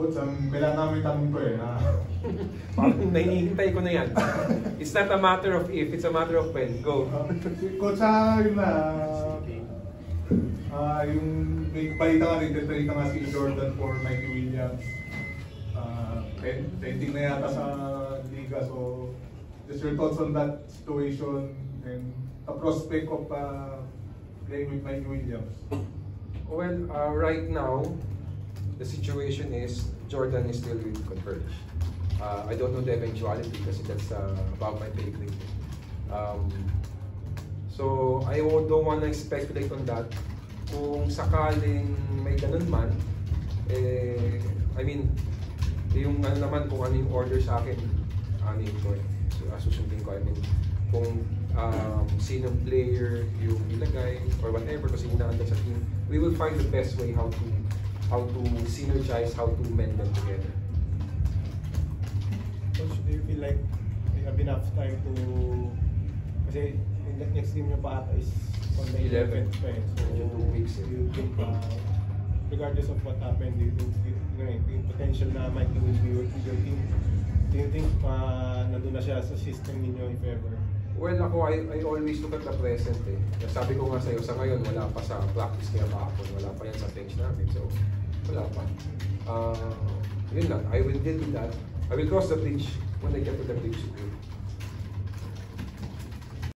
Coach, kailangan namin tanong ko eh. Parang nahinihintay ko na yan. It's not a matter of if, it's a matter of when. Go. Coach, yun na. Yung may balita nga rin, trade ka nga si Jordan for Mikey Williams. Pending na yata sa Liga. So, just your thoughts on that situation and the prospect of playing with Mikey Williams. Well, right now, the situation is Jordan is still with Converge. I don't know the eventuality kasi that's above my pay grade. So I don't want to speculate on that. Kung sakaling may ganun man, I mean, yung ano naman kung ano yung order sa akin, ano yung ko susundin ko. I mean, kung sinong player yung ilagay or whatever kasi inaandar sa team, we will find the best way how to synergize, how to mend them together. Coach, do you feel like you have enough time to, kasi next game nyo pa ata is on the 11th, right? So, 2 weeks. Do you think, regardless of what happened, do you think yung potential na Mikey will be with your team, do you think nandun na siya sa system ninyo if ever? Well, ako, I always look at the present eh. Sabi ko nga sa'yo, sa ngayon, wala pa sa practice kaya kahapon, wala pa yan sa bench namin. So, wala pa. Yun lang, I will deal with that. I will cross the bridge when I get to the bridge.